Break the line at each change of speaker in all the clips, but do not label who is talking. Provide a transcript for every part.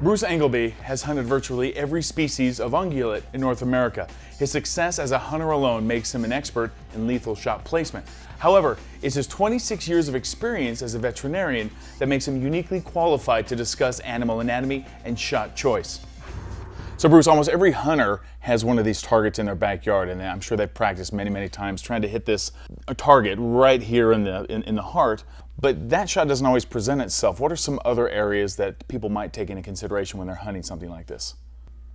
Bruce Engelby has hunted virtually every species of ungulate in North America. His success as a hunter alone makes him an expert in lethal shot placement. However, it's his 26 years of experience as a veterinarian that makes him uniquely qualified to discuss animal anatomy and shot choice. So Bruce, almost every hunter has one of these targets in their backyard, and I'm sure they've practiced many times trying to hit this target right here in the heart. But that shot doesn't always present itself. What are some other areas that people might take into consideration when they're hunting something like this?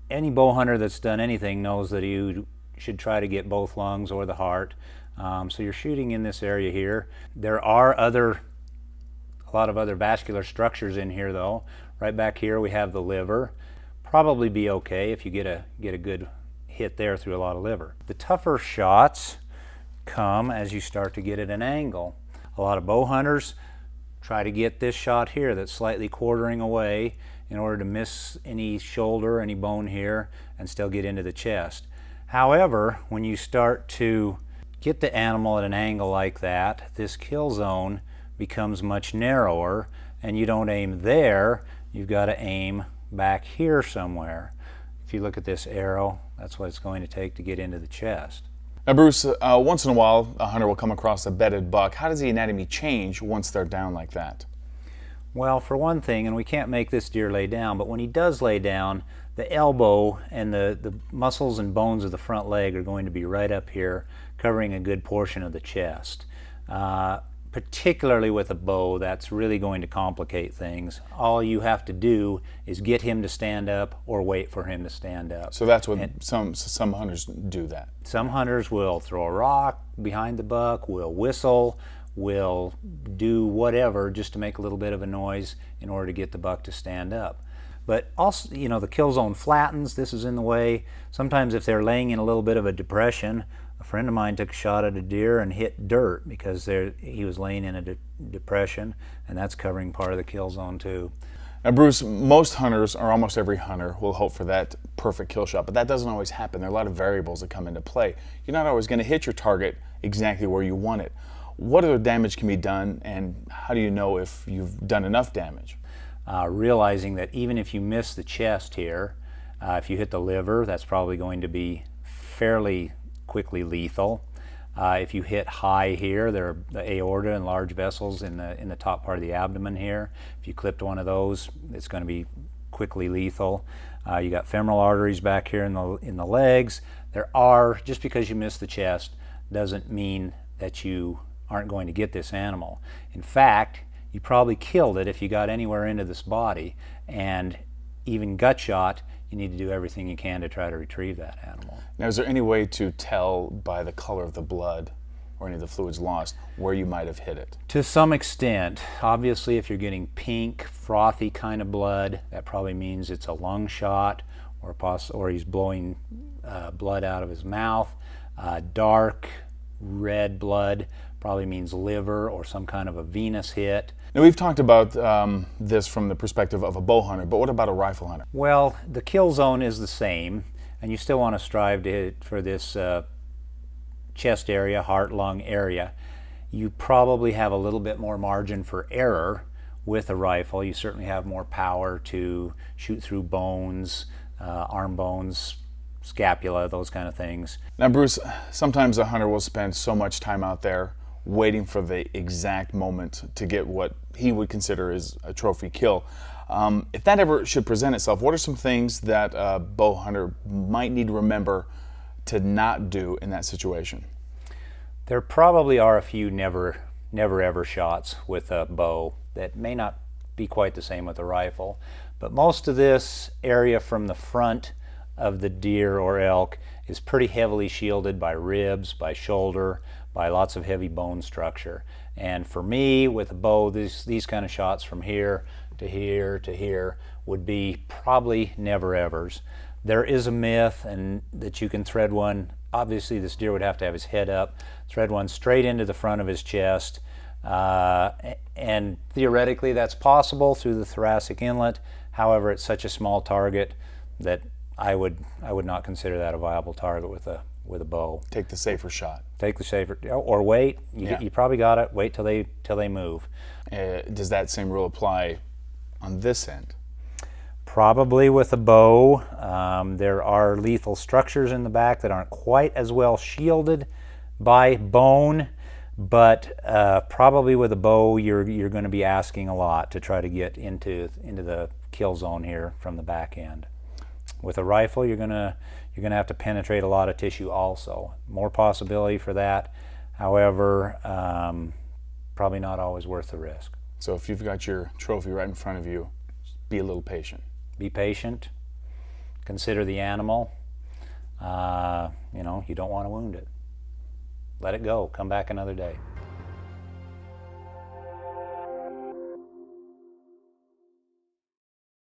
Any bow hunter that's done anything knows that you should try to get both lungs or the heart. So you're shooting in this area here. There are a lot of other vascular structures in here though. Right back here we have the liver. Probably be okay if you get a good hit there through a lot of liver. The tougher shots come as you start to get at an angle. A lot of bow hunters try to get this shot here that's slightly quartering away in order to miss any shoulder, any bone here, and still get into the chest. However, when you start to get the animal at an angle like that, this kill zone becomes much narrower, and you don't aim there, you've got to aim back here somewhere. If you look at this arrow, that's what it's going to take to get into the chest.
Now Bruce, once in a while a hunter will come across a bedded buck. How does the anatomy change once they're down like that?
Well, for one thing, and we can't make this deer lay down, but when he does lay down, the elbow and the muscles and bones of the front leg are going to be right up here, covering a good portion of the chest. Particularly with a bow, that's really going to complicate things. All you have to do is get him to stand up or wait for him to stand up.
So that's what some hunters do that.
Some hunters will throw a rock behind the buck, will whistle, will do whatever just to make a little bit of a noise in order to get the buck to stand up. But also, you know, the kill zone flattens. This is in the way. Sometimes if they're laying in a little bit of a depression, a friend of mine took a shot at a deer and hit dirt because he was laying in a depression, and that's covering part of the kill zone too.
Now Bruce, most hunters, or almost every hunter, will hope for that perfect kill shot, but that doesn't always happen. There are a lot of variables that come into play. You're not always going to hit your target exactly where you want it. What other damage can be done, and how do you know if you've done enough damage?
Realizing that even if you miss the chest here, if you hit the liver, that's probably going to be fairly quickly lethal. If you hit high here, there are the aorta and large vessels in the top part of the abdomen here. If you clipped one of those, it's going to be quickly lethal. You got femoral arteries back here in the legs. There are, just because you missed the chest doesn't mean that you aren't going to get this animal. In fact, you probably killed it if you got anywhere into this body, and even gut shot, you need to do everything you can to try to retrieve that animal.
Now, is there any way to tell by the color of the blood or any of the fluids lost where you might have hit it?
To some extent. Obviously, if you're getting pink, frothy kind of blood, that probably means it's a lung shot, or he's blowing blood out of his mouth. Dark red blood probably means liver or some kind of a venous hit.
Now we've talked about this from the perspective of a bow hunter, but what about a rifle hunter?
Well, the kill zone is the same, and you still want to strive to hit for this chest area, heart, lung area. You probably have a little bit more margin for error with a rifle. You certainly have more power to shoot through bones, arm bones, scapula, those kind of things. Now
Bruce, sometimes a hunter will spend so much time out there waiting for the exact moment to get what he would consider is a trophy kill. If that ever should present itself, what are some things that a bow hunter might need to remember to not do in that situation?
There probably are a few never ever shots with a bow that may not be quite the same with a rifle, but most of this area from the front of the deer or elk is pretty heavily shielded by ribs, by shoulder, by lots of heavy bone structure. And for me, with a bow, these kind of shots from here to here to here would be probably never evers. There is a myth and that you can thread one, obviously this deer would have to have his head up, thread one straight into the front of his chest, and theoretically that's possible through the thoracic inlet. However, it's such a small target that I would not consider that a viable target with a bow.
Take the safer shot.
Take the safer, or wait. You probably got it. Wait till they move.
Does that same rule apply on this end?
Probably with a bow. There are lethal structures in the back that aren't quite as well shielded by bone, but probably with a bow you're going to be asking a lot to try to get into the kill zone here from the back end. With a rifle, you're gonna have to penetrate a lot of tissue also. More possibility for that. However, probably not always worth the risk.
So if you've got your trophy right in front of you, be a little patient.
Be patient. Consider the animal. You know, you don't want to wound it. Let it go. Come back another day.